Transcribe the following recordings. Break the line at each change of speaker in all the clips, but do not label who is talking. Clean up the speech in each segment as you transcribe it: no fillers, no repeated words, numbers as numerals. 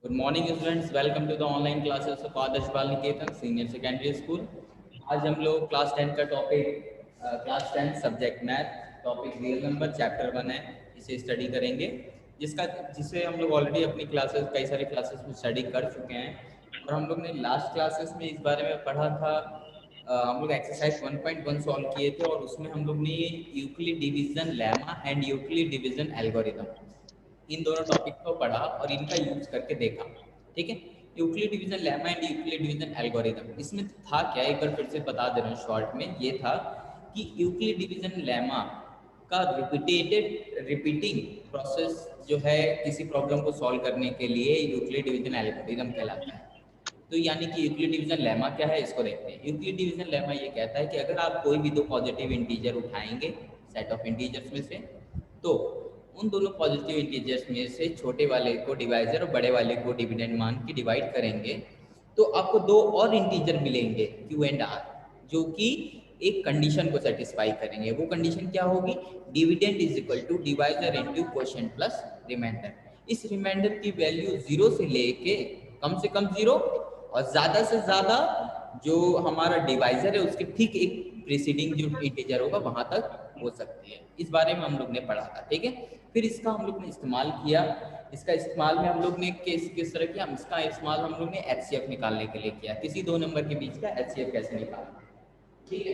Good morning students, welcome to the online classes of आदर्श बाल निकेतन senior secondary school. आज हम लोग क्लास 10 का topic class 10 subject math topic real number chapter 1 है, इसे स्टडी करेंगे जिसे हम लोग ऑलरेडी अपनी क्लासेस कई सारी क्लासेस में स्टडी कर चुके हैं। और हम लोग ने लास्ट क्लासेस में इस बारे में पढ़ा था। हम लोग एक्सरसाइज 1.1 सॉल्व किए थे और उसमें हम लोग ने Euclid division lemma and Euclid division algorithm इन दोनों टॉपिक को पढ़ा और इनका यूज करके देखा। ठीक है, Euclid division lemma and Euclid division algorithm, इसमें था क्या, एक बार फिर से बता दे रहा हूँ शॉर्ट में। ये था कि यूक्लिड डिवीजन लेमा का रिपीटिंग प्रोसेस जो है किसी प्रॉब्लम को सॉल्व करने के लिए यूक्लिड डिवीजन एल्गोरिथम कहलाता है। तो यानी कि यूक्लिड डिवीजन लेमा क्या है, इसको देखते हैं। यूक्लिड डिवीजन लेमा ये कहता है कि अगर आप कोई भी दो पॉजिटिव इंटीजर उठाएंगे सेट ऑफ इंटीजर्स में से, तो उन दोनों पॉजिटिव इंटीजर्स में से छोटे वाले को डिवाइजर और बड़े वाले को डिविडेंड मान के डिवाइड करेंगे तो आपको दो और इंटीजर मिलेंगे क्यू एंड आर, जो कि एक कंडीशन को सेटिस्फाई करेंगे। वो कंडीशन क्या होगी, dividend is equal to divisor into quotient plus remainder. इस रिमाइंडर की वैल्यू 0 से लेके कम से कम 0 और ज्यादा से ज्यादा जो हमारा डिवाइजर है उसके ठीक एक प्रीसीडिंग जो इंटीजर होगा वहां तक हो सकती है। इस बारे में हम लोग ने पढ़ा था। ठीक है, फिर इसका हम लोग ने इस्तेमाल किया। इसका इस्तेमाल में हम लोग ने किस तरह किया, इसका इस्तेमाल हम लोग ने एचसीएफ निकालने के लिए किया। किसी दो नंबर के बीच का एचसीएफ कैसे निकालना। ठीक है,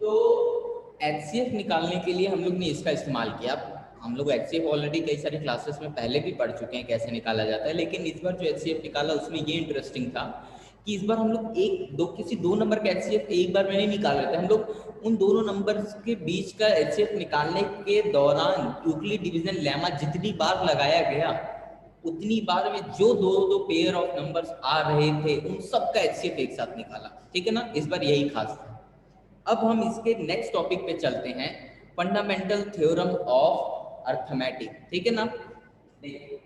तो एचसीएफ निकालने के लिए हम लोग ने इसका इस्तेमाल किया। हम लोग एचसीएफ ऑलरेडी कई सारी क्लासेस में पहले भी पढ़ चुके हैं कैसे निकाला जाता है, लेकिन इस बार जो एचसीएफ निकाला उसमें ये इंटरेस्टिंग था कि इस बार हम लोग किसी दो नंबर का एचसीएफ एक बार में नहीं निकाल रहे थे। हम लोग उन दोनों नंबर्स के बीच का एचसीएफ निकालने के दौरान यूक्लिड डिवीजन लेमा जितनी बार लगाया गया उतनी बार में जो दो दो पेयर ऑफ नंबर्स आ रहे थे उन सब का एचसीएफ एक साथ निकाला। ठीक है ना, इस बार यही खास था। अब हम इसके नेक्स्ट टॉपिक पे चलते हैं, फंडामेंटल थ्योरम ऑफ अर्थमेटिक। ठीक है ना, देखिए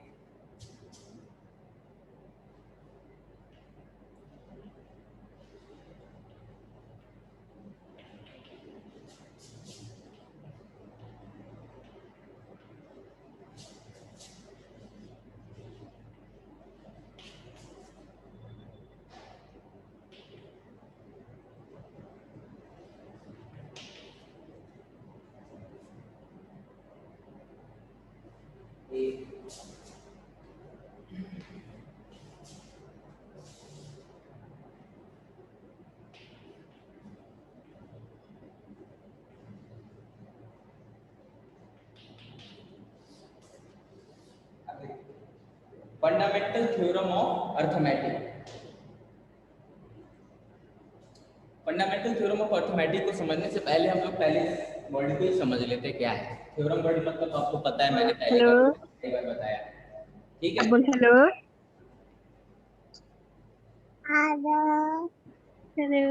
fundamental theorem of arithmetic. Fundamental theorem of arithmetic को समझने से पहले हम लोग पहले वर्ड को ही समझ लेते क्या है थ्योरम। वर्ड मतलब आपको पता है, मैंने पहले कई बार बताया। ठीक है,
hello hello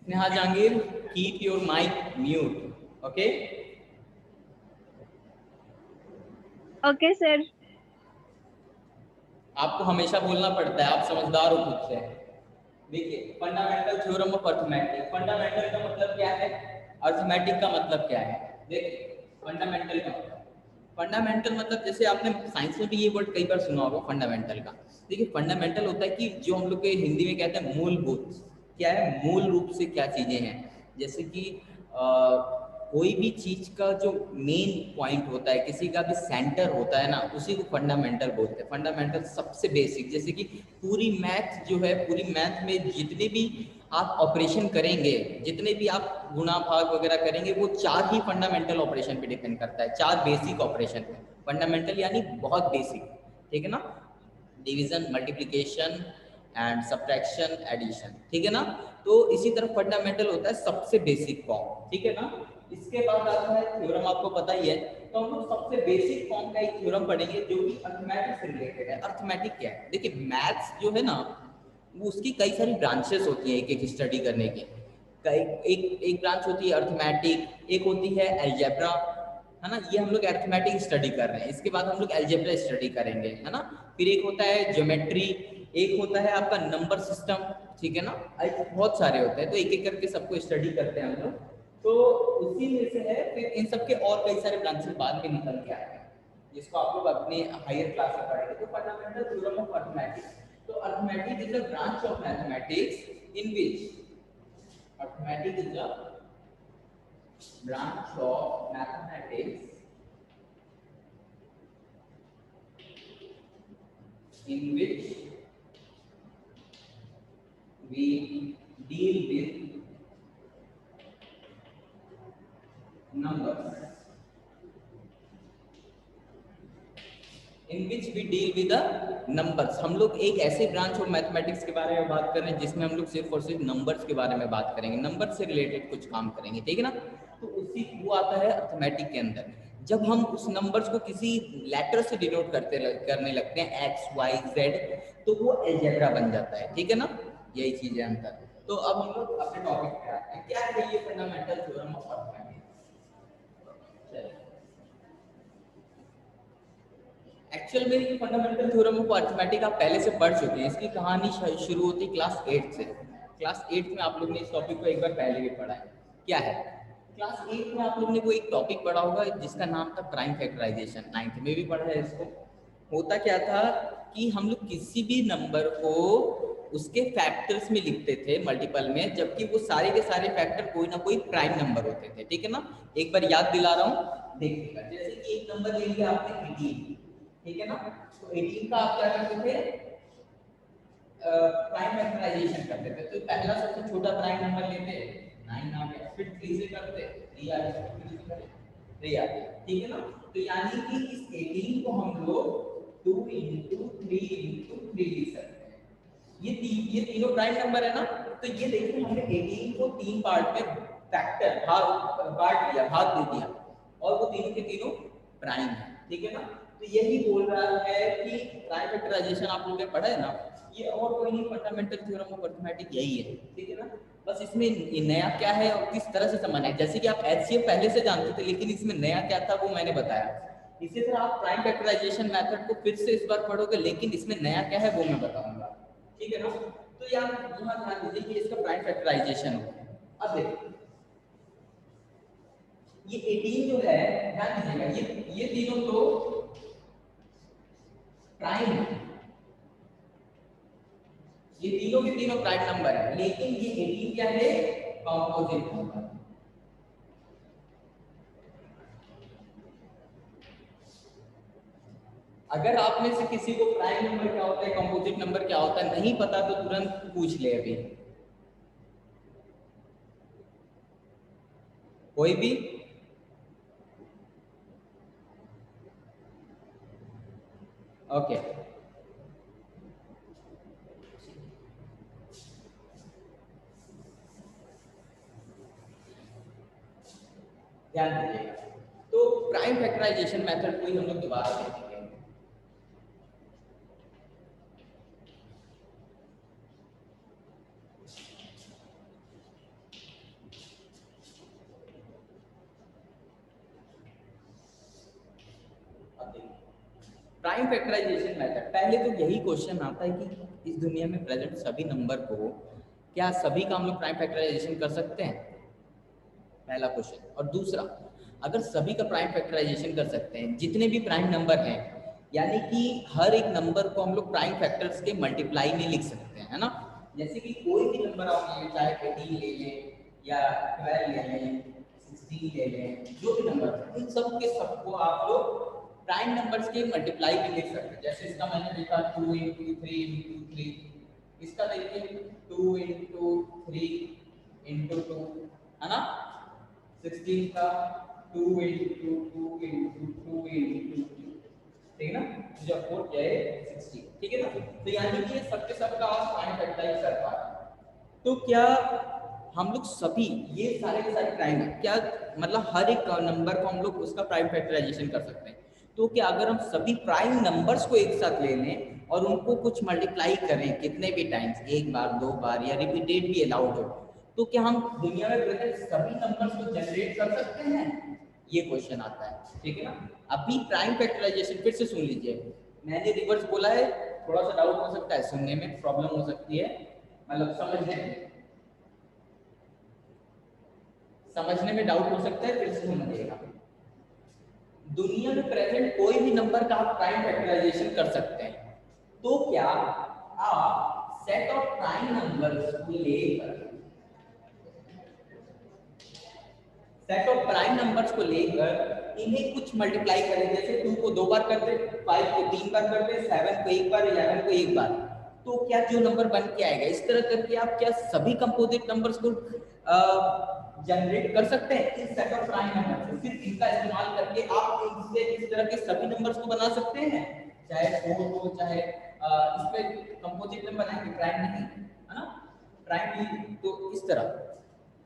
Neha Jahangir, keep your mic mute. Okay
okay sir.
आपको हमेशा बोलना पड़ता है, आप समझदार हो खुद से। देखिए, fundamental theorem of arithmetic, fundamental का मतलब क्या है, अर्थमेटिक का मतलब क्या है। देखिए फंडामेंटल का फंडामेंटल मतलब जैसे आपने साइंस में भी ये वर्ड कई बार सुना होगा फंडामेंटल का। देखिए फंडामेंटल होता है कि जो हम लोग के हिंदी में कहते हैं मूलभूत, क्या है, मूल रूप से क्या चीजें हैं। जैसे कि कोई भी चीज का जो मेन पॉइंट होता है, किसी का भी सेंटर होता है ना, उसी को फंडामेंटल बोलते हैं। फंडामेंटल सबसे बेसिक, जैसे कि पूरी मैथ जो है, पूरी मैथ में जितने भी आप ऑपरेशन करेंगे, जितने भी आप गुणा भाग वगैरह करेंगे, वो चार ही फंडामेंटल ऑपरेशन पे डिपेंड करता है, चार बेसिक ऑपरेशन पे। फंडामेंटल यानी बहुत बेसिक। ठीक है ना, division, multiplication and subtraction, addition. ठीक है ना, तो इसी तरह फंडामेंटल होता है सबसे बेसिक फॉर्म। ठीक है ना, इसके बाद आता है थ्योरम, आपको पता ही है। तो हम लोग सबसे बेसिक फॉर्म का एक थ्योरम पढ़ेंगे जो कि अर्थमेटिक से रिलेटेड है। अर्थमेटिक क्या है, देखिए मैथ्स जो है ना, वो उसकी कई सारी ब्रांचेस होती हैं एक एक स्टडी करने की। एक ब्रांच होती है अर्थमेटिक, एक होती है अलजेब्रा, है ना, ये हम लोग अर्थमेटिक स्टडी कर रहे हैं। इसके बाद हम लोग अलजेब्रा स्टडी करेंगे, है ना। फिर एक होता है ज्योमेट्री, एक होता है आपका नंबर सिस्टम। ठीक है ना, बहुत सारे होते हैं, तो एक एक करके सबको स्टडी करते हैं हम लोग। तो उसी में से है, फिर इन सबके और कई सारे ब्रांचेस बाद में निकल के आए हैं। जिसको आप लोग अपने हायर क्लास में पढ़ेंगे। तो फंडामेंटल थ्योरम ऑफ अर्थमेटिक्स, तो arithmetic is a branch of mathematics in which arithmetic is a branch of mathematics in which we deal with numbers, in which we deal with the numbers। हम लोग एक ऐसे branch of mathematics के बारे में बात कर रहे हैं जिसमें हम लोग सिर्फ और सिर्फ नंबर्स के बारे में बात करेंगे, नंबर से रिलेटेड कुछ काम करेंगे, ठीक है ना। तो उसी वो आता है अर्थमेटिक के अंदर। जब हम उस नंबर्स को किसी लेटर से डिनोट करने लगते हैं एक्स वाई जेड, तो वो अलजेब्रा बन जाता है, ठीक है ना। यही चीज है अंतर। तो अब हम लोग अपने टॉपिक पे आते हैं, क्या है ये fundamental theorem of arithmetics. Actual में ये फंडामेंटल थ्योरम ऑफ अर्थमेटिक आप पहले से पढ़ चुके हैं। इसकी कहानी शुरू होती क्लास 8 से। क्लास 8 में आप लोग ने इस टॉपिक को एक बार पहले भी पढ़ा है। क्या है क्लास 8 में आप लोग ने कोई एक टॉपिक पढ़ा होगा जिसका नाम था प्राइम फैक्टराइजेशन। 9th में भी पढ़ा है इसको। होता क्या था कि हम लोग किसी भी नंबर को उसके फैक्टर्स में लिखते थे मल्टीपल में, जबकि वो सारे के सारे फैक्टर कोई ना कोई प्राइम नंबर होते थे, ठीक है ना। एक बार याद दिला रहा हूँ, देखिएगा। जैसे कि एक नंबर ले लिया आपने 18, ठीक है ना। तो 18 का आप क्या करते थे, प्राइम फैक्टराइजेशन करते थे। तो पहला सबसे छोटा प्राइम नंबर लेते 9 आ गया, फिर 3 से करते 3 आ गया, फिर 3 से करते 3 आ गया, ठीक है ना। तो यानी कि इस 18 को हम लोग 2 into 3 into 3 लिख सकते हैं। ये तीनों प्राइम नंबर है ना। तो ये देखिए हमने 18 को 3 पार्ट में फैक्टर भाग बांट दिया, भाग दे दिया, और वो तीनों के तीनों प्राइम है, ठीक है ना। तो यही बोल रहा है कि प्राइम फैक्टराइजेशन आप लोगों ने पढ़ा है ना, ये और कोई नहीं, फंडामेंटल थ्योरम ऑफ अर्थमेटिक यही है, ठीक है ना। बस इसमें नया क्या है और किस तरह से संबंध है, जैसे कि आप एचसीएफ पहले से जानते थे, लेकिन इसमें नया क्या था वो मैंने बताया। इसी तरह आप प्राइम फैक्टराइजेशन मेथड को फिर से इस बार पढ़ोगे, लेकिन इसमें नया क्या है वो मैं बताऊंगा, ठीक है ना। तो यहाँ ध्यान दीजिए कि इसका प्राइम फैक्टराइजेशन हो गया। अब देखिए ये 18 जो है, ध्यान दीजिएगा, ये तीनों तो प्राइम है, ये तीनों के तीनों प्राइम नंबर है, लेकिन ये 18 क्या है, कंपोजिट नंबर। अगर आप में से किसी को प्राइम नंबर क्या होता है, कंपोजिट नंबर क्या होता है नहीं पता, तो तुरंत पूछ ले अभी। कोई भी? ओके ध्यान दीजिएगा। तो प्राइम फैक्टराइजेशन मेथड को ही हम लोग दोबारा देखेंगे। प्राइम फैक्टराइजेशन मेथड, पहले तो यही क्वेश्चन आता है कि इस दुनिया में प्रेजेंट सभी नंबर को क्या सभी का हम लोग प्राइम फैक्टराइजेशन कर सकते हैं, पहला क्वेश्चन। और दूसरा, अगर सभी का प्राइम फैक्टराइजेशन कर सकते हैं, जितने भी प्राइम नंबर हैं, यानी कि हर एक नंबर को हम लोग प्राइम फैक्टर्स के मल्टीप्लाई में लिख सकते हैं, है ना। जैसे कि कोई भी नंबर आप ले लें, चाहे 18 ले लें या 12 ले लें, 16 ले लें, जो भी नंबर, इन सब के सबको आप लोग प्राइम नंबर्स के मल्टीप्लाई में लिख सकते हैं। जैसे इसका मैंने देखा 2 into 3 into 3, इसका देखिए 2 into 3 into 2, है ना। 16 का 2 into 2 into 2 into 2, ठीक है ना। जब 4 क्या है 16, ठीक है ना। तो यानी कि ये सबके सब का आप प्राइम फैक्टराइज कर पा रहे हैं। तो क्या हम लोग सभी ये सारे के सारे प्राइम है क्या, मतलब हर एक नंबर को हम लोग उसका प्राइम फैक्टराइजेशन कर सकते हैं। तो क्या अगर हम सभी प्राइम नंबर्स को एक साथ ले लें और उनको कुछ मल्टीप्लाई करें कितने भी टाइम्स, एक बार, दो बार, या रिपीटेड भी अलाउड हो, तो क्या हम दुनिया में प्रेजेंट सभी नंबर्स को जनरेट कर सकते हैं, ये क्वेश्चन आता है, ठीक है ना। अभी प्राइम फैक्टराइजेशन फिर से सुन लीजिए, मैंने रिवर्स बोला है, थोड़ा सा डाउट हो सकता है, सुनने में प्रॉब्लम हो सकती है, मतलब समझने में डाउट हो सकता है, फिर से सुन लीजिएगा। दुनिया में प्रेजेंट कोई भी नंबर का आप प्राइम फैक्टराइजेशन कर सकते हैं। तो क्या आप सेट ऑफ प्राइम नंबर्स को लेकर इन्हें कुछ मल्टीप्लाई करें, जैसे 2 को 2 बार करते, 5 को 3 बार करते, 7 को 1 बार, 11 को 1 बार, तो क्या जो नंबर बन के आएगा इस तरह करके आप क्या सभी कंपोजिट नंबर्स को जनरेट कर सकते हैं इस सेट ऑफ प्राइम नंबर से। सिर्फ इनका इस्तेमाल करके आप इनसे इस तरह के सभी नंबर्स को बना सकते हैं, चाहे 4 हो चाहे इसमें कंपोजिट नंबर बनाएंगे, प्राइम नहीं है ना, प्राइम नहीं, तो इस तरह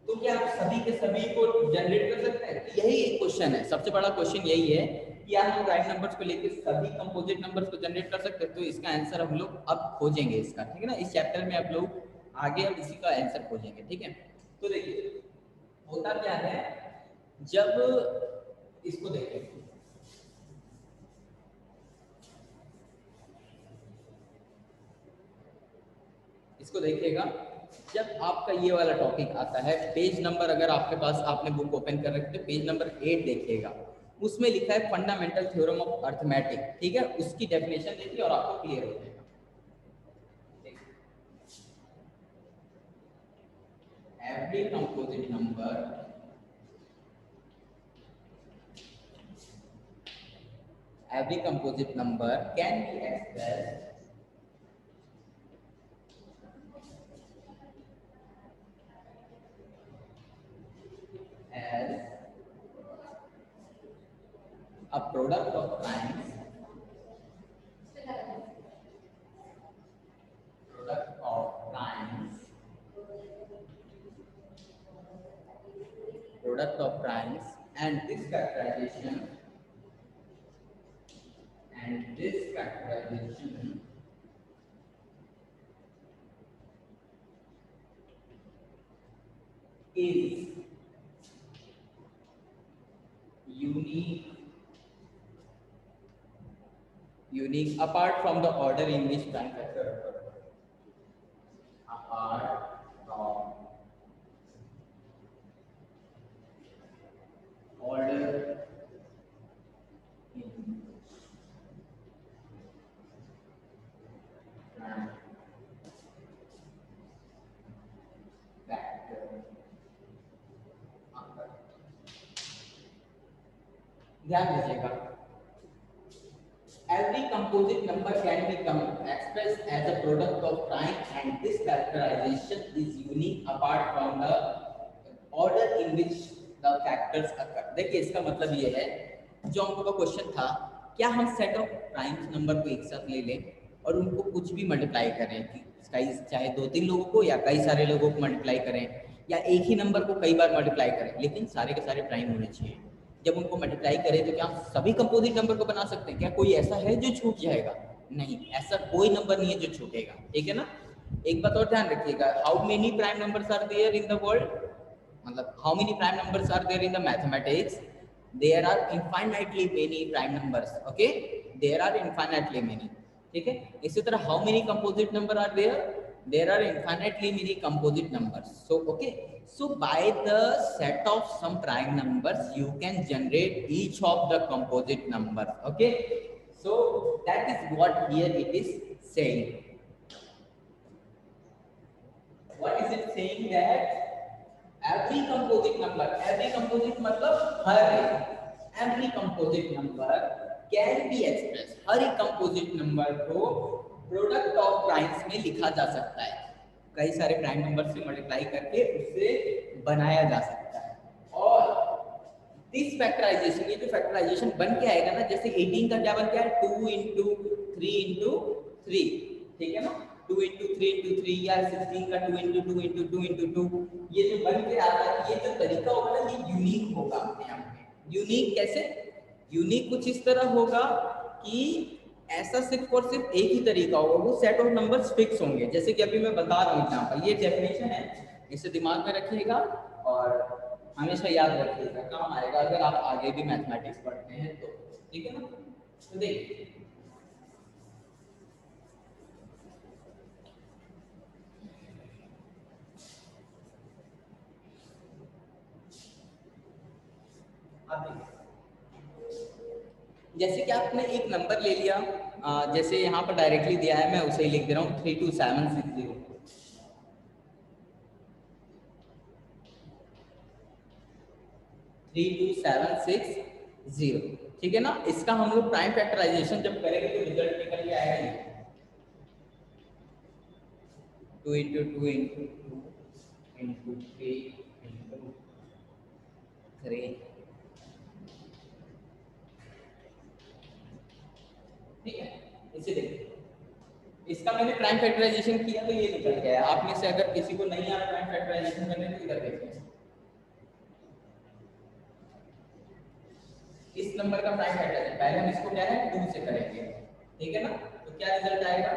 तो क्या आप सभी के सभी को जनरेट कर सकते हैं? तो यही एक क्वेश्चन है, सबसे बड़ा क्वेश्चन यही है कि क्या हम प्राइम नंबर्स को लेकर सभी कंपोजिट नंबर्स को जनरेट कर सकते हैं। तो इसका आंसर हम लोग अब खोजेंगे इसका, ठीक है ना, इस चैप्टर में आप लोग आगे अब इसी का आंसर खोजेंगे, ठीक है। तो देखिए होता क्या है, जब इसको देखें, इसको देखिएगा, जब आपका ये वाला टॉपिक आता है, पेज नंबर अगर आपके पास आपने बुक ओपन कर रखी तो पेज नंबर 8 देखिएगा, उसमें लिखा है फंडामेंटल थ्योरम ऑफ अर्थमेटिक, ठीक है, उसकी डेफिनेशन देखिए और आपको क्लियर हो जाएगा। Every composite number can be expressed as a product of primes and this factorization is unique apart from the order in which prime factor occurs. Apart from order in prime factor occurs. ध्यान दीजिएगा, every composite number can be expressed as a product of prime and this factorization is unique apart from the order in which the factors occur. देखिए इसका मतलब ये है, जो हमको का क्वेश्चन था, क्या हम सेट ऑफ प्राइम्स नंबर को एक साथ ले लें और उनको कुछ भी मल्टीप्लाई करें, कई चाहे 2-3 लोगों को या कई सारे लोगों को मल्टीप्लाई करें या एक ही नंबर को कई बार मल्टीप्लाई करें, लेकिन सारे के सारे प्राइम होने चाहिए। जब उनको मल्टीप्लाई करें तो क्या हम सभी कंपोजिट नंबर को बना सकते हैं? क्या कोई ऐसा है जो छूट जाएगा? नहीं, ऐसा कोई नंबर नहीं है जो छूटेगा, ठीक है ना। एक बात और ध्यान रखिएगा, how many prime numbers are there in the world, मतलब how many prime numbers are there in the mathematics, there are infinitely many prime numbers, okay, there are infinitely many, ठीक है। इसी तरह how many composite number are there, there are infinitely many composite numbers. So okay, so by the set of some prime numbers you can generate each of the composite numbers, okay. So that is what here it is saying. What is it saying? That every composite number, every composite मतलब हर एक, every composite number can be expressed, हर एक composite number को product of primes में लिखा जा सकता है, कई सारे प्राइम नंबर से मल्टीप्लाई करके उसे बनाया जा सकता है। और दिस फैक्टराइजेशन, ये जो फैक्टराइजेशन बन के आएगा ना, जैसे 18 का क्या बन के आया, 2 into 3 into 3, ठीक है ना, 2 into 3 into 3, या 16 का 2 into 2 into 2 into 2, ये जो बन के आता है, ये जो तरीका होगा ना, ये यूनिक होगा अपने आप में। यूनिक कैसे? यूनिक कुछ इस तरह होगा कि ऐसा सिर्फ और सिर्फ एक ही तरीका होगा, वो सेट ऑफ नंबर्स फिक्स होंगे, जैसे कि अभी मैं बता रहा हूँ एग्जांपल, ये डेफिनेशन है, इसे दिमाग में रखिएगा और हमेशा याद रखिएगा, काम आएगा अगर आप आगे भी मैथमेटिक्स पढ़ते हैं तो, ठीक है ना। तो देखिए अब देखिए जैसे कि आपने एक नंबर ले लिया, जैसे यहाँ पर डायरेक्टली दिया है, मैं उसे ही लिख दे रहा हूँ 32760। 32760, ठीक है ना। इसका हम लोग प्राइम फैक्टराइजेशन जब करेंगे तो रिजल्ट निकल के आएगा ये 2 into 2 into 2 into 3 into 3, ठीक है। इसे देखिए, इसका मैंने प्राइम फैक्टराइजेशन किया तो ये निकल गया है। आप में से अगर किसी को नहीं आ रहा प्राइम फैक्टराइजेशन करने तो इधर देखिए, इस नंबर का प्राइम फैक्टराइजेशन पहले हम इसको क्या है 2 से करेंगे, ठीक है ना। तो क्या रिजल्ट आएगा,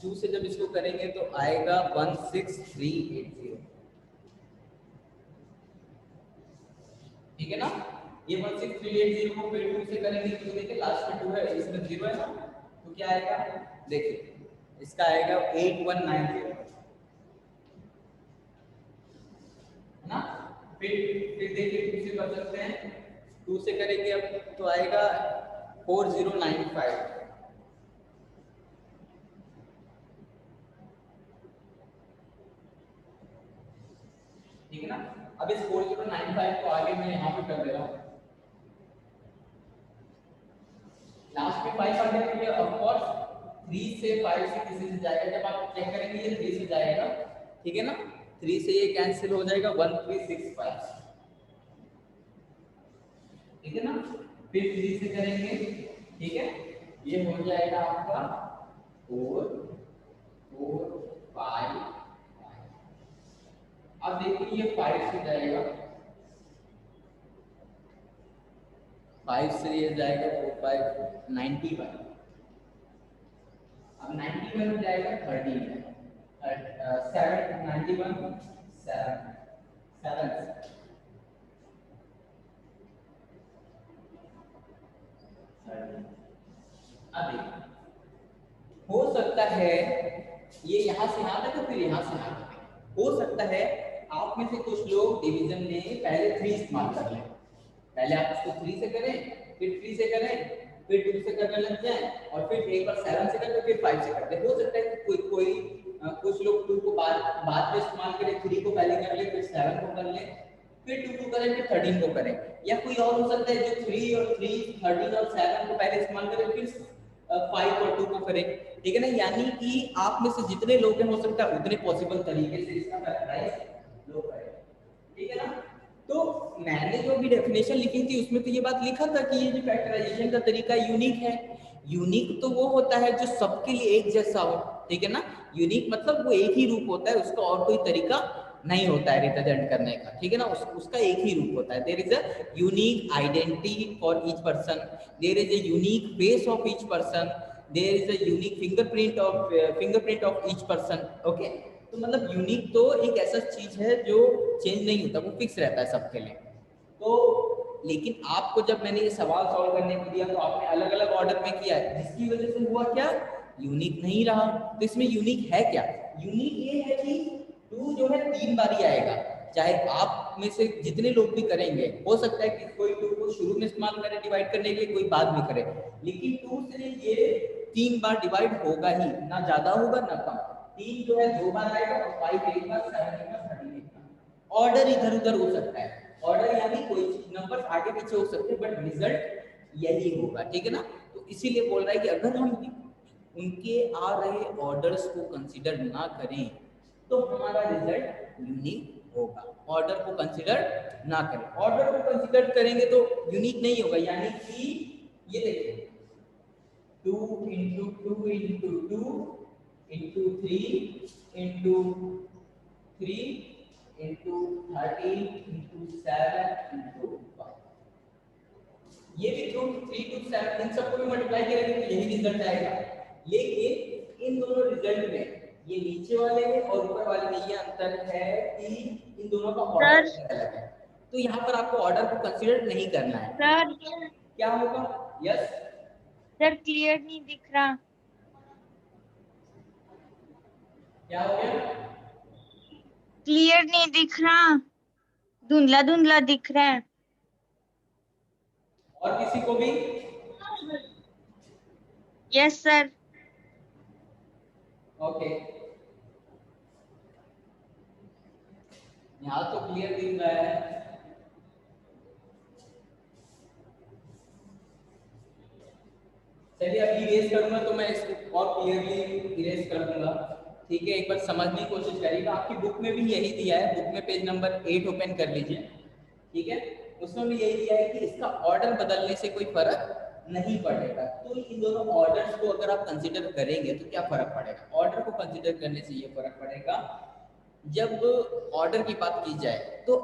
2 से जब इसको करेंगे तो आएगा 16380, ठीक है ना। ये 16380 को फिर 2 से करेंगे तो देखिए लास्ट में 2 है, इसमें 0 है ना, तो क्या आएगा देखिए, इसका आएगा 8190, है ना। फिर देखिए 2 से कर सकते हैं, 2 से करेंगे अब तो आएगा 4095, ठीक है ना। अब इस 4095 को आगे मैं यहाँ पे कर दे रहा हूँ, लास्ट में 5 आ गया तो ये ऑफ कोर्स 3 से 5 से किसी से जाएगा, जब आप चेक करेंगे ये 3 से जाएगा, ठीक है ना। 3 से ये कैंसिल हो जाएगा 1365, ठीक है ना। फिर 3 से करेंगे, ठीक है, ये हो जाएगा आपका 4 4 5। अब देखिए ये 5 से जाएगा, 5 से ये जाएगा 4 5 91, अब 91 हो जाएगा 13 में, 7 91 7 7 अभी हो सकता है ये यहाँ से यहाँ तक है, फिर यहाँ से यहाँ तक हो सकता है। आप में से कुछ लोग डिवीजन में पहले 3 इस्तेमाल कर लें, पहले आप इसको 3 से करें, फिर 3 से करें, फिर 2 से करने लग जाए, और फिर एक बार 7 से करते, फिर 5 से करते। हो सकता है कि कुछ लोग 2 को बाद में इस्तेमाल करें, 3 को पहले कर ले, फिर 7 को कर ले, फिर 2 को करें, फिर 13 को करें। या कोई और हो सकता है जो 3 और 3 13 और 7 को पहले इस्तेमाल करें, फिर 5 और 2 को करें, ठीक है ना। यानी कि आप में से जितने लोग हैं हो सकता है उतने पॉसिबल तरीके से इसका फैक्टराइज लोग करें, ठीक है ना। तो मैंने जो भी डेफिनेशन लिखी थी उसमें तो ये बात लिखा था कि ये जो फैक्टराइजेशन का तरीका यूनिक है। यूनिक तो वो होता है जो सबके लिए एक जैसा हो, ठीक है ना। यूनिक मतलब वो एक ही रूप होता है, उसका और कोई तरीका नहीं होता है रिप्रेजेंट करने का, ठीक है ना। उसका एक ही रूप होता है। There is a unique identity for each person, there is a unique face of each person, there is a unique fingerprint of each person, okay. तो मतलब यूनिक तो एक ऐसा चीज है जो चेंज नहीं होता, वो फिक्स रहता है सबके लिए। तो लेकिन आपको जब मैंने ये सवाल सॉल्व करने को दिया तो आपने अलग अलग ऑर्डर में किया है, जिसकी वजह से हुआ क्या, यूनिक नहीं रहा। तो इसमें यूनिक है क्या, यूनिक ये है कि 2 जो है 3 बार ही आएगा, चाहे आप में से जितने लोग भी करेंगे। हो सकता है कि कोई 2 को शुरू में इस्तेमाल करे डिवाइड करने के लिए, कोई बाद में करे, लेकिन 2 से ये 3 बार डिवाइड होगा ही, ना ज्यादा होगा ना कम। 3 जो है 2 बार आएगा और 5 एक बार, 7 एक बार, 13 एक बार। ऑर्डर इधर उधर हो सकता है, ऑर्डर यानी कोई नंबर आगे पीछे हो सकते हैं, बट रिजल्ट यही होगा, ठीक है ना। तो इसीलिए बोल रहा है कि अगर हम उनके आ रहे ऑर्डर्स को कंसीडर ना करें तो हमारा रिजल्ट यूनिक होगा। ऑर्डर को कंसीडर ना करें, ऑर्डर को कंसीडर करेंगे तो यूनिक नहीं होगा। यानी कि ये देखिए 2 into 2 into 2 into 3 into 3 into 13 into 7 into 5, ये भी 3 to 7 इन सबको भी मल्टीप्लाई करेंगे तो यही रिजल्ट आएगा। लेकिन इन दोनों रिजल्ट में ये नीचे वाले में और ऊपर वाले में ये अंतर है कि इन दोनों का ऑर्डर
सर
अलग है। तो यहाँ पर आपको ऑर्डर को कंसीडर नहीं करना है।
सर
क्या होगा, यस
सर क्लियर नहीं दिख रहा,
क्या हो गया,
क्लियर नहीं दिख रहा, धुंधला धुंधला दिख रहा है।
और किसी को भी
Yes, sir.
ओके, यहाँ तो क्लियर दिख रहा है। चलिए अभी इरेज करूंगा तो मैं इसको और क्लियरली इरेज कर दूंगा। ठीक है, एक बार समझने की कोशिश करिएगा। आपकी बुक में भी यही दिया है, बुक में पेज नंबर 8 ओपन कर लीजिए। ठीक है, उसमें भी यही दिया है कि इसका ऑर्डर बदलने से कोई फर्क नहीं पड़ेगा। तो इन दोनों ऑर्डर्स को अगर आप कंसीडर करेंगे तो क्या फर्क पड़ेगा? ऑर्डर को कंसीडर करने से ये फर्क पड़ेगा, जब ऑर्डर की बात की जाए तो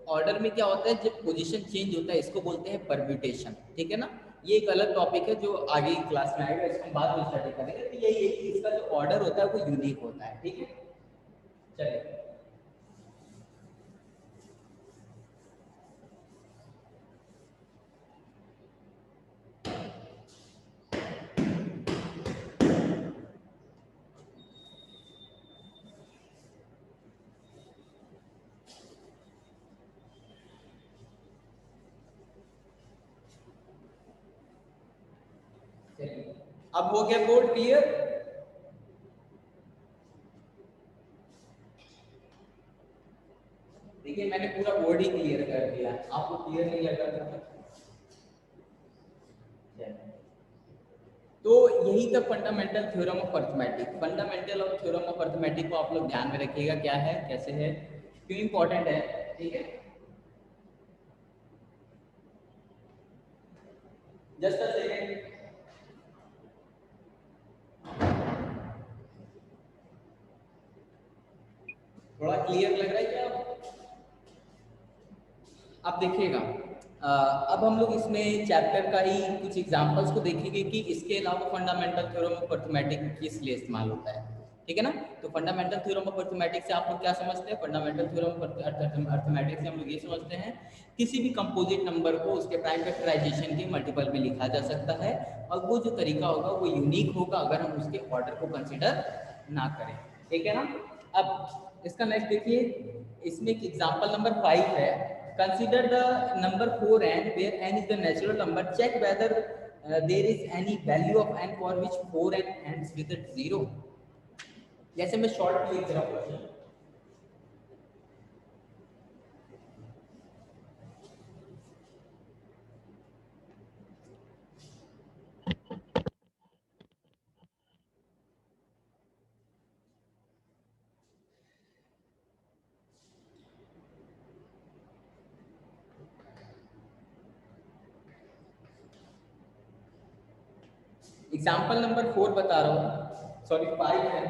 ऑर्डर में क्या होता है, जब पोजीशन चेंज होता है इसको बोलते हैं परम्यूटेशन। ठीक है ना, ये एक अलग टॉपिक है जो आगे की क्लास में आएगा, इसको हम बाद में स्टडी करेंगे। तो यही है कि इसका जो ऑर्डर होता है वो यूनिक होता है। ठीक है, चलिए चलिए, अब हो गया बोर्ड क्लियर? देखिए मैंने पूरा बोर्ड ही क्लियर कर दिया, आपको क्लियर नहीं लग रहा था? तो यही था fundamental theorem of arithmetic. Fundamental of theorem of arithmetic को आप लोग ध्यान में रखिएगा, क्या है, कैसे है, क्यों इंपॉर्टेंट है। ठीक है, जस्ट अ सेकेंड। थोड़ा क्लियर लग रहा है क्या आप देखिएगा। अब हम लोग इसमें चैप्टर का ही कुछ एग्जांपल्स को देखेंगे कि इसके अलावा फंडामेंटल थ्योरम ऑफ अर्थमेटिक किस लिए इस्तेमाल होता है। ठीक है ना, तो फंडामेंटल थ्योरम ऑफ अर्थमेटिक से आप लोग क्या समझते हैं? फंडामेंटल थ्योरम ऑफ अर्थमेटिक से हम लोग ये समझते हैं किसी भी कंपोजिट नंबर को उसके प्राइम फैक्टराइजेशन के मल्टीपल में लिखा जा सकता है, और वो जो तरीका होगा वो यूनिक होगा अगर हम उसके ऑर्डर को कंसिडर ना करें। ठीक है ना, अब इसका नेक्स्ट देखिए, इसमें एक एग्जाम्पल नंबर 5 है। Consider the number 4n where n is the natural number. Check whether there is any value of n for which 4n ends with a 0. जैसे मैं शॉर्ट लिख रहा हूँ क्वेश्चन, एग्जाम्पल नंबर 4 बता रहा हूँ, सॉरी 5 है।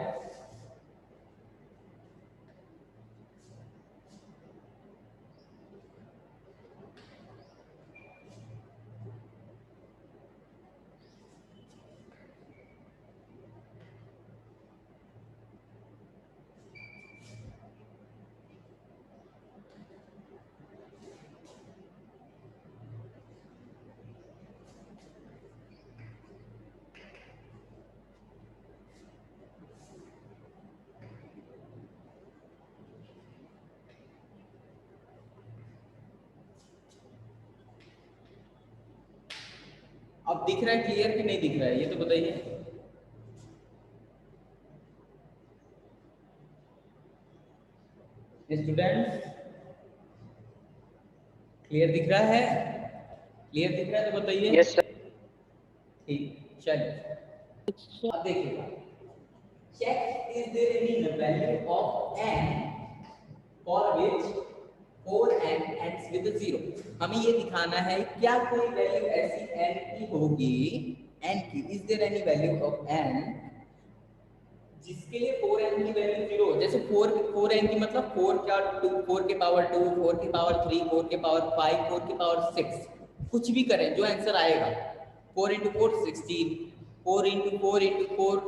अब दिख रहा है क्लियर कि नहीं दिख रहा है, ये तो बताइए। स्टूडेंट क्लियर दिख रहा है? क्लियर दिख रहा है तो बताइए।
Yes sir.
ठीक, चलिए अब देखिएगा, check is there any value of n for which 4n ends with a 0। हमें ये दिखाना है क्या कोई वैल्यू ऐसी n की होगी, n की, is there any value of n जिसके लिए 4n की वैल्यू 0 हो। जैसे 4n की मतलब 4 क्या, 2, 4 के पावर 2, 4 के पावर 3, 4 के पावर 5, 4 के पावर 6, कुछ भी करें जो आंसर आएगा 4 इंटू 4 16, 4 इंटू 4 इंटू 4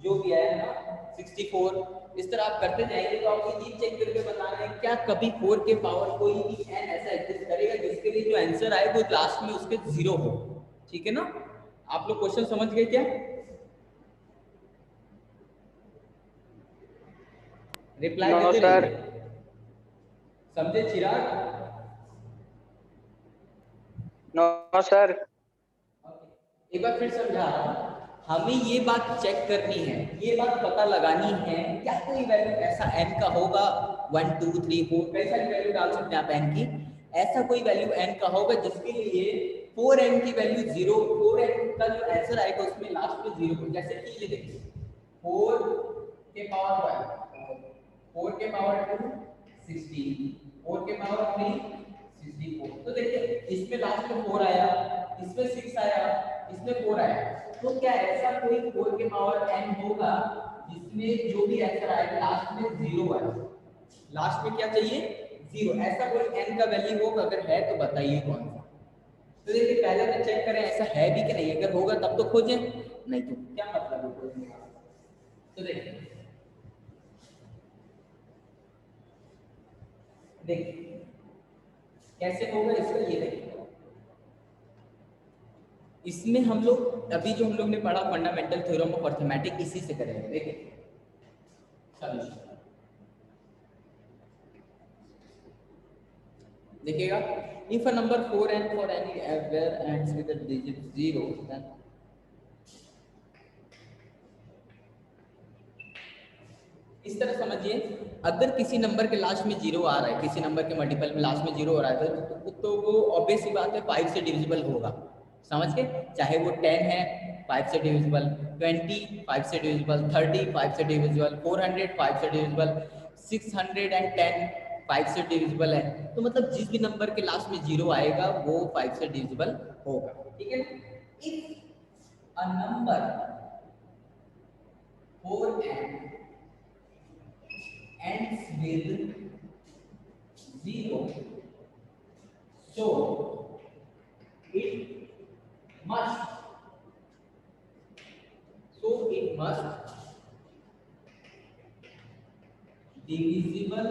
जो भी आया ना 64, इस तरह आप करते जाएंगे तो आपको ये चेक करके बताना है क्या कभी 4 के पावर कोई भी n ऐसा एग्जिस्ट करेगा जिसके लिए जो आंसर आए वो लास्ट में उसके 0 हो। ठीक है ना, आप लोग क्वेश्चन समझ गए क्या? रिप्लाई
नो
देते
सर।
रहिए, समझे चिराग?
No sir.
एक बार फिर समझा रहा हूँ, हमें ये बात चेक करनी है, ये बात पता लगानी है क्या कोई वैल्यू ऐसा n का होगा 1 2 3 4 कैसा भी वैल्यू डाल सकते हैं आप n की, ऐसा कोई वैल्यू n का होगा जिसके लिए 4n की वैल्यू 0, 4n का जो आंसर आएगा उसमें लास्ट में 0 हो। जैसे कि ये देखिए 4 के पावर 1, 4 के पावर 2 16, 4 के पावर 3 64। तो देखिए इसमें लास्ट में 4 आया, इसमें 6 आया, इसमें 4 आया। तो क्या ऐसा कोई 4 के पावर n होगा जिसमें जो भी आंसर आएगा लास्ट में 0 आए? लास्ट में क्या चाहिए? 0। ऐसा कोई n का वैल्यू होगा? अगर है तो बताइए कौन सा। तो देखिए पहले तो चेक करें ऐसा है भी कि नहीं, अगर होगा तब तो खोजें, नहीं तो क्या मतलब है खोजने का। तो देखिए कैसे होगा इसका, ये देखिए इसमें हम लोग अभी जो हम लोग ने पढ़ा फंडामेंटल थ्योरम ऑफ अर्थमेटिक, इसी से करेंगे। देखिए सॉल्यूशन देखिएगा, if a number 4n for any where ends with a digit 0 then इस तरह समझिए, अगर किसी नंबर के लास्ट में 0 आ रहा है, किसी नंबर के मल्टीपल में लास्ट में 0 आ रहा है तो वो ऑब्वियस सी बात है 5 से डिविजिबल होगा। समझ के, चाहे वो 10 है 5 से डिविजिबल, 20 5 से डिविजिबल, 30 5 से डिविजिबल, 400 5 से डिविजिबल, 610 5 से डिविजिबल है। तो मतलब जिस भी नंबर के लास्ट में 0 आएगा वो 5 से डिविजिबल होगा। ठीक है, if a number 4n ends with 0, so it must divisible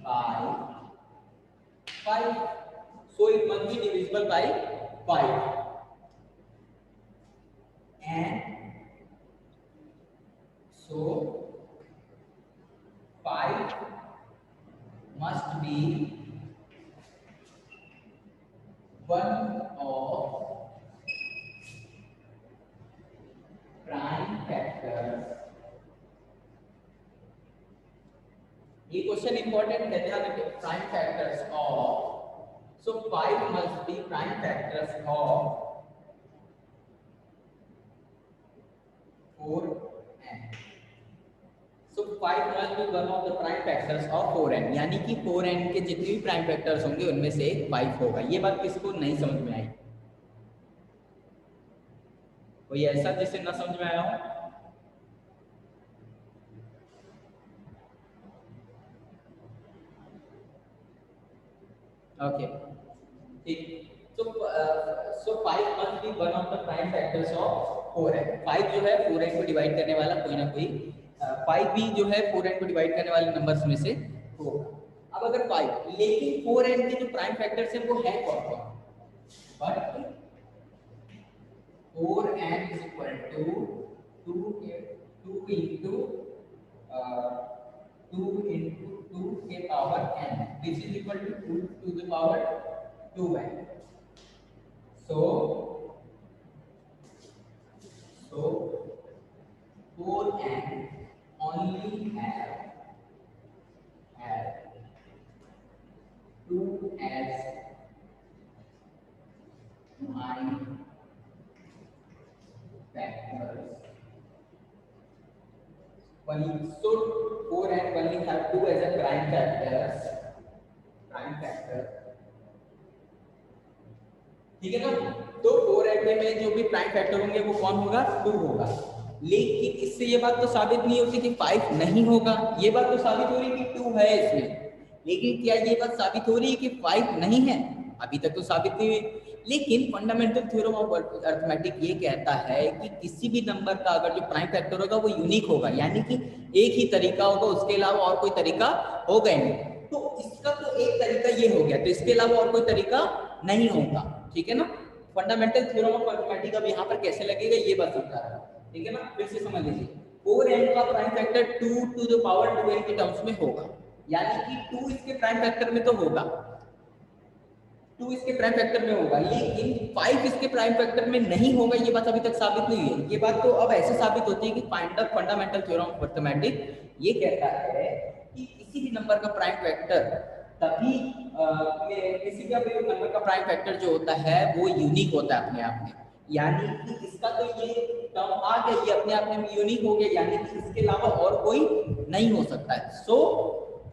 by 5. So it must be divisible by 5, and so 5 must be one of prime factors। ये क्वेश्चन इंपॉर्टेंट है, ध्यान रखिए। Prime factors of, so 5 must be prime factors of 4n। So 5 must be one of the prime factors of 4n, यानी कि 4n के जितने भी prime factors होंगे उनमें से 5 होगा। ये बात किसको नहीं समझ में आई? कोई ऐसा जिसे ना समझ में आया हो? ओके ठीक। सो 5 must be one of the prime factors of 4n। 5 जो है 4n को डिवाइड करने वाला कोई ना कोई 5 भी जो है 4n को डिवाइड करने वाले नंबर्स में से होगा। अब अगर 5, लेकिन 4n के जो प्राइम फैक्टर्स हैं वो है कौन कौन? But 4n is equal to 2 into 2 into 2 के power n, which is equal to 2 to the power 2n। So 4n only have 2 as prime factors। So 4n only have 2 as a prime factors, prime factor। ठीक है ना? तो 4n में जो भी prime factor होंगे वो कौन होगा? 2 होगा। लेकिन इससे ये बात तो साबित नहीं होती कि 5 नहीं होगा। ये बात तो साबित हो रही है कि 2 है इसमें, लेकिन क्या ये बात साबित हो रही है कि 5 नहीं है? अभी तक तो साबित नहीं हुई। लेकिन फंडामेंटल थ्योरम ऑफ अर्थमेटिक ये कहता है कि किसी भी नंबर का अगर जो प्राइम फैक्टर होगा वो यूनिक होगा, यानी कि एक ही तरीका होगा, उसके अलावा और कोई तरीका होगा ही नहीं। तो इसका तो एक तरीका ये हो गया, तो इसके अलावा और कोई तरीका नहीं होगा। ठीक है ना? फंडामेंटल थ्योरम ऑफ अर्थमेटिक अब यहाँ पर कैसे लगेगा ये बात समझा रहा है। ठीक है ना? फिर से समझ लीजिए, 4n का prime factor 2 to the power 2n के टर्म्स में होगा, यानी कि 2 इसके प्राइम फैक्टर में तो होगा। 2 इसके प्राइम फैक्टर में होगा, लेकिन 5 इसके प्राइम फैक्टर में नहीं होगा, ये बात अभी तक साबित नहीं हुई है। ये बात तो अब ऐसे साबित होती है कि find the fundamental theorem of arithmetic ये कहता है कि किसी भी नंबर का प्राइम फैक्टर तभी किसी भी नंबर का प्राइम फैक्टर जो होता है वो यूनिक होता है अपने आप में, यानी कि इसका तो ये टर्म आ गया, ये अपने आप में यूनिक हो गया, यानी कि इसके अलावा और कोई नहीं हो सकता है। सो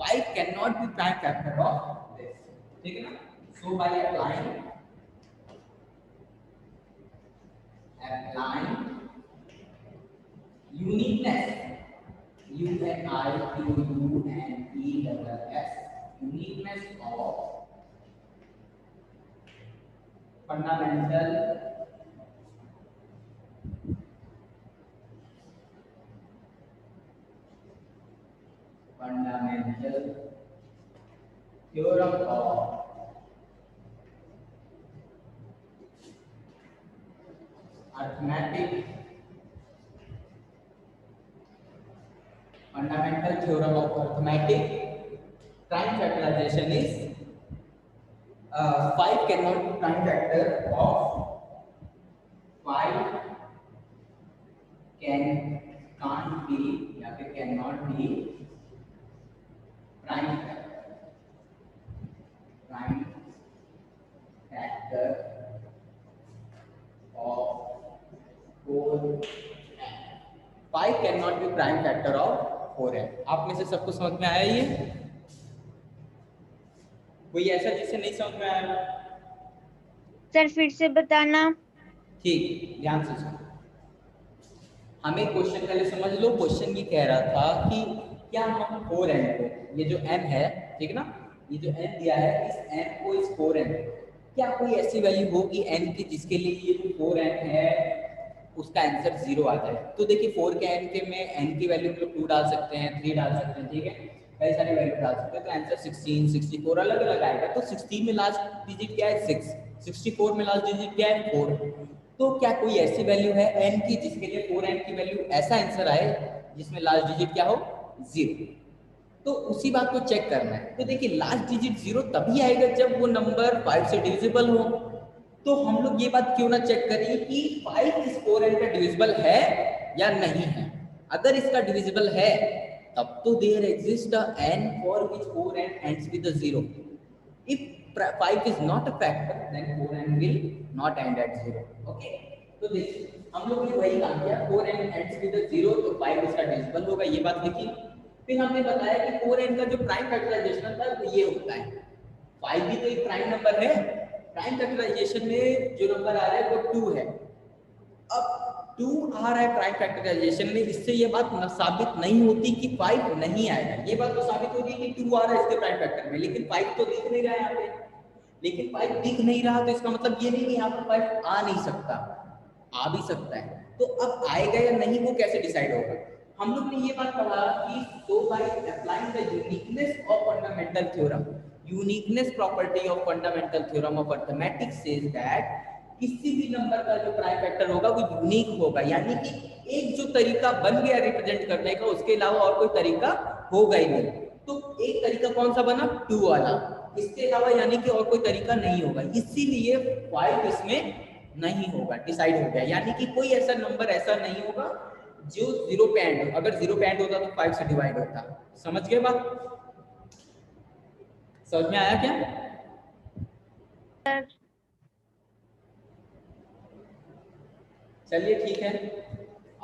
5 can not be prime factor of this, ठीक है ना। So by applying uniqueness, UNIQUNESS, uniqueness of fundamental theorem of arithmetic, fundamental theorem of arithmetic prime factorization is 5 cannot be prime factor of 5 can't be या फिर cannot be prime factor of 4n. 5 cannot be prime factor of 4n. आप में से सबको समझ में आया ये? कोई ऐसा जिसे नहीं समझ में आया?
सर फिर से बताना।
ठीक, ध्यान से सुनो। हमें क्वेश्चन पहले समझ लो। क्वेश्चन ये कह रहा था कि क्या हम 4n को, ये जो n है, ठीक है ना, ये जो n दिया है, इस n को, इस 4n, क्या कोई ऐसी वैल्यू हो कि n की जिसके लिए ये जो 4n है उसका आंसर 0 आ जाए? तो देखिए 4 के n के में n की वैल्यू मतलब 2 डाल सकते हैं, 3 डाल सकते हैं, ठीक है, कई सारी वैल्यू डाल सकते हैं, तो आंसर 16, 64 अलग अलग आएगा। तो 16 में लास्ट डिजिट क्या है? 6, 64 में लास्ट डिजिट क्या है? 4। तो क्या कोई ऐसी वैल्यू है n की जिसके लिए 4n की वैल्यू ऐसा आंसर आए जिसमें लास्ट डिजिट क्या हो? 0। तो उसी बात को चेक करना है। तो देखिए लास्ट डिजिट 0 तभी आएगा जब वो नंबर 5 से डिविजिबल हो। तो हम लोग ये बात क्यों ना चेक करें कि 5 इस 4n का डिविजिबल है या नहीं है। अगर इसका डिविजिबल है तब तो there exist a n for which 4n ends with a 0. If 5 is not a factor then 4n will not end at 0. Okay, तो देखिए हम लोग ने वही काम किया, 4n ends with a 0, तो 5 इसका डिविजिबल होगा, ये बात लिखी। फिर हमने बताया कि 4n का जो प्राइम फैक्टराइजेशन था वो ये होता है। 5 भी तो एक प्राइम नंबर है, प्राइम फैक्टराइजेशन में जो नंबर आ रहा है वो 2 है। अब 2 आ रहा है प्राइम फैक्टराइजेशन में, इससे ये बात साबित नहीं होती कि 5 नहीं आएगा। ये बात तो साबित होगी कि 2 आ रहा है इसके प्राइम फैक्टर में, लेकिन 5 तो दिख नहीं रहा है यहाँ पे। लेकिन 5 दिख नहीं रहा तो इसका मतलब ये नहीं कि यहाँ पर 5 आ नहीं सकता, आ भी सकता है। तो अब आएगा या नहीं वो कैसे डिसाइड होगा? हम लोग ने ये बात पढ़ा कि so by applying the uniqueness of fundamental theorem, uniqueness property of fundamental theorem of arithmetic says that किसी भी नंबर का जो प्राइम फैक्टर होगा वो यूनिक होगा, यानी कि एक जो तरीका बन गया रिप्रेजेंट करने का उसके अलावा और कोई तरीका होगा ही नहीं। तो एक तरीका कौन सा बना? 2 वाला, इसके अलावा यानी कि और कोई तरीका नहीं होगा, इसीलिए 5 इसमें नहीं होगा, डिसाइड हो गया। यानी कि कोई ऐसा नंबर ऐसा नहीं होगा जो 0 पे एंड हो। अगर 0 पे एंड होता तो 5 से डिवाइड होता। समझ गए बात? समझ में आया क्या? चलिए ठीक है,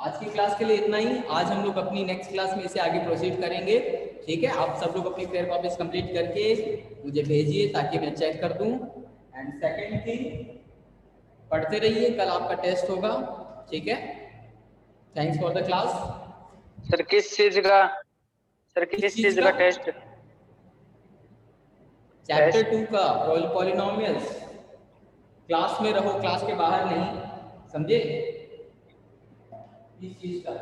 आज की क्लास के लिए इतना ही। आज हम लोग अपनी नेक्स्ट क्लास में इसे आगे प्रोसीड करेंगे, ठीक है। आप सब लोग अपनी क्लियर कॉपीज कंप्लीट करके मुझे भेजिए ताकि मैं चेक कर दूं। एंड सेकंड थिंग, पढ़ते रहिए, कल आपका टेस्ट होगा, ठीक है। Thanks for the class.
Sir किस चीज का टेस्ट?
चैप्टर 2 का पॉलिनोमियल्स। क्लास में रहो, क्लास के बाहर नहीं, समझे? इस चीज का